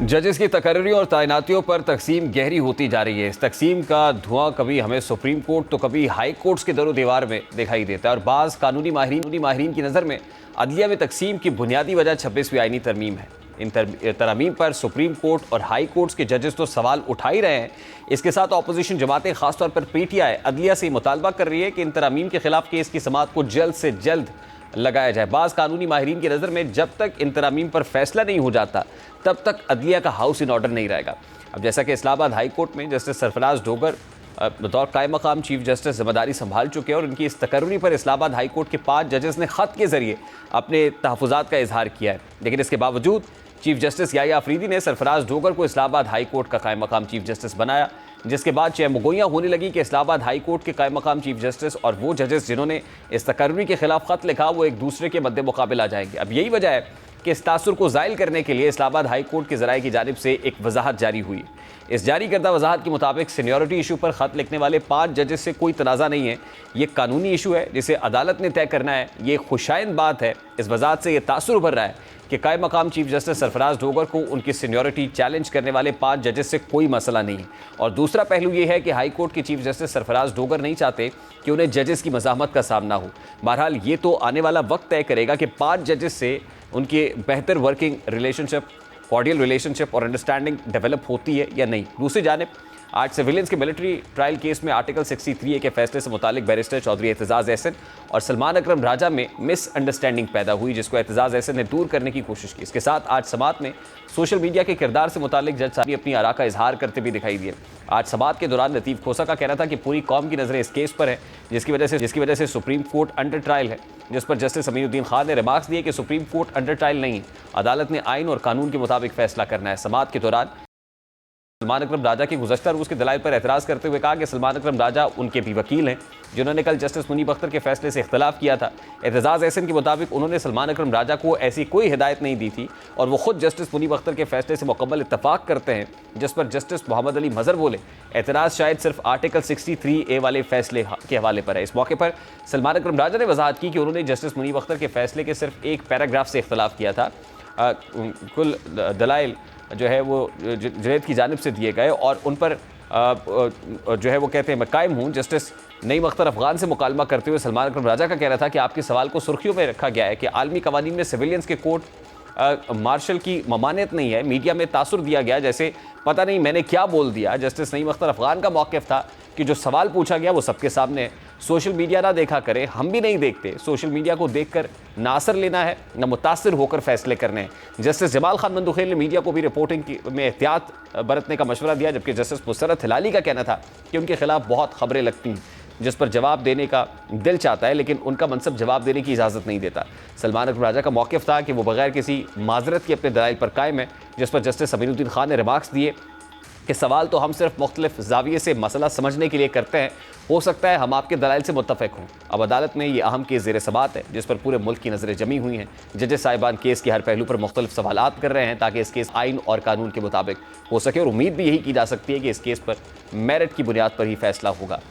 जजेस की तकर्री और तैनातियों पर तकसीम गहरी होती जा रही है। इस तकसीम का धुआं कभी हमें सुप्रीम कोर्ट तो कभी हाई कोर्ट्स के दरो दीवार में दिखाई देता है और बाज़ कानूनी माहिरीन की नज़र में अदलिया में तकसीम की बुनियादी वजह 26वीं आईनी तरमीम है। इन तरमीम पर सुप्रीम कोर्ट और हाई कोर्ट्स के जजेस तो सवाल उठा ही रहे हैं। इसके साथ अपोजिशन जमातें खासतौर पर PTI अदलिया से मुतालबा कर रही है कि इन तरमीम के खिलाफ केस की समाअत को जल्द से जल्द लगाया जाए। बाज़ कानूनी माहिरीन की नज़र में जब तक इन तरामीम पर फैसला नहीं हो जाता तब तक अदलिया का हाउस इन ऑर्डर नहीं रहेगा। अब जैसा कि इस्लामाबाद हाई कोर्ट में जस्टिस सरफराज डोगर बतौर कायम मकाम चीफ जस्टिस जिम्मेदारी संभाल चुके हैं और उनकी इस तकर्री पर इस्लामाबाद हाई कोर्ट के 5 जजेस ने ख़त के ज़रिए अपने तहफ़्फ़ुज़ात का इजहार किया है। लेकिन इसके बावजूद चीफ जस्टिस याया अफरीदी ने सरफराज डोगर को इस्लामाबाद हाई कोर्ट का कायम मकाम चीफ जस्टिस बनाया, जिसके बाद चहमुगोइयाँ होने लगी कि इस्लामाबाद हाई कोर्ट के कायम मकाम चीफ जस्टिस और वो जजेस जिन्होंने इस तकर्री के खिलाफ ख़त लिखा वो एक दूसरे के मद्दे मुकाबिल आ जाएंगे। अब यही वजह है कि इस तासुर को ज़ाइल करने के लिए इस्लामाबाद हाई कोर्ट के ज़राए की जानिब से एक वजाहत जारी हुई। इस जारी करदा वजाहत के मुताबिक सीनियरिटी इशू पर ख़त लिखने वाले 5 जजेस से कोई तनाज़ा नहीं है। ये कानूनी इशू है जिसे अदालत ने तय करना है। ये खुशाइंद बात है। इस वजाहत से यह तासुर उभर रहा है कि कायम मकाम चीफ जस्टिस सरफराज डोगर को उनकी सीनियरिटी चैलेंज करने वाले 5 जजेस से कोई मसला नहीं है। और दूसरा पहलू ये है कि हाई कोर्ट के चीफ जस्टिस सरफराज डोगर नहीं चाहते कि उन्हें जजेस की मज़ाहमत का सामना हो। बहरहाल ये तो आने वाला वक्त तय करेगा कि 5 जजेस से उनके बेहतर वर्किंग रिलेशनशिप, कॉर्डियल रिलेशनशिप और अंडरस्टैंडिंग डेवलप होती है या नहीं। दूसरी जानिब आज सिविलियंस के मिलिट्री ट्रायल केस में आर्टिकल 63A के फैसले से मुतालिक बैरिस्टर चौधरी एतजाज़ एहसन और सलमान अकरम राजा में मिसअंडरस्टैंडिंग पैदा हुई, जिसको एतजाज़ एहसन ने दूर करने की कोशिश की। इसके साथ आज समाअत में सोशल मीडिया के किरदार से मुतालिक जज साहब अपनी आरा का इजहार करते भी दिखाई दिए। आज समाअत के दौरान लतीफ़ खोसा का कहना था कि पूरी कौम की नज़रें इस केस पर है, जिसकी वजह से सुप्रीम कोर्ट अंडर ट्रायल है, जिस पर जस्टिस अमीनुद्दीन खान ने रिमार्क्स दिए कि सुप्रीम कोर्ट अंडर ट्रायल नहीं है, अदालत ने आइन और कानून के मुताबिक फैसला करना है। समाअत के दौरान सलमान अकरम राजा की गुज़श्ता रोज़ के दलाइल पर एतराज़ करते हुए कहा कि सलमान अकरम राजा उनके भी वकील हैं जिन्होंने कल जस्टिस मुनीब अख्तर के फैसले से इख्तलाफ किया था। एतजाज़ एहसन के मुताबिक उन्होंने सलमान अकरम राजा को ऐसी कोई हिदायत नहीं दी थी और वो खुद जस्टिस मुनीब अख्तर के फैसले से मुकम्मल इत्तफाक करते हैं, जिस पर जस्टिस मोहम्मद अली मज़हर बोले एतराज़ शायद सिर्फ आर्टिकल 63A वाले फैसले के हवाले पर है। इस मौके पर सलमान अकरम राजा ने वजाहत की कि उन्होंने जस्टिस मुनीब अख्तर के फैसले के सिर्फ एक पैराग्राफ से इख्तलाफ किया था। कुल दलाइल जो है वो जुनैद की जानिब से दिए गए और उन पर जो है वो कहते हैं मैं कायम हूँ। जस्टिस नईम अख्तर अफगान से मुकालमा करते हुए सलमान अकरम राजा का कहना था कि आपके सवाल को सुर्खियों में रखा गया है कि आलमी कवानीन में सिविलियंस के कोर्ट मार्शल की ममानियत नहीं है। मीडिया में तासुर दिया गया जैसे पता नहीं मैंने क्या बोल दिया। जस्टिस नईम अख्तर अफगान का मौक़िफ़ था कि जो सवाल पूछा गया वो सबके सामने है। सोशल मीडिया ना देखा करे, हम भी नहीं देखते। सोशल मीडिया को देखकर ना असर लेना है ना मुतासिर होकर फैसले करने हैं। जस्टिस जमाल खान मंदुखेल ने मीडिया को भी रिपोर्टिंग में एहतियात बरतने का मशवरा दिया, जबकि जस्टिस मुसरत हिलाली का कहना था कि उनके खिलाफ बहुत खबरें लगती हैं जिस पर जवाब देने का दिल चाहता है लेकिन उनका मनसब जवाब देने की इजाज़त नहीं देता। सलमान अकरम राजा का मौक़िफ़ था कि वो बगैर किसी माजरत के अपने दलाइल पर कायम है, जिस पर जस्टिस अमीनुद्दीन खान ने रिमार्क्स दिए कि सवाल तो हम सिर्फ मुख्तलिफ ज़ाविये से मसला समझने के लिए करते हैं, हो सकता है हम आपके दलाइल से मुत्तफ़िक़ हों। अब अदालत में ये अहम केस ज़ेर समाअत है जिस पर पूरे मुल्क की नज़रें जमी हुई हैं। जजेस साहिबान केस के हर पहलू पर मुख्तलिफ सवालात कर रहे हैं ताकि इस केस आइन और कानून के मुताबिक हो सके और उम्मीद भी यही की जा सकती है कि इस केस पर मेरिट की बुनियाद पर ही फैसला होगा।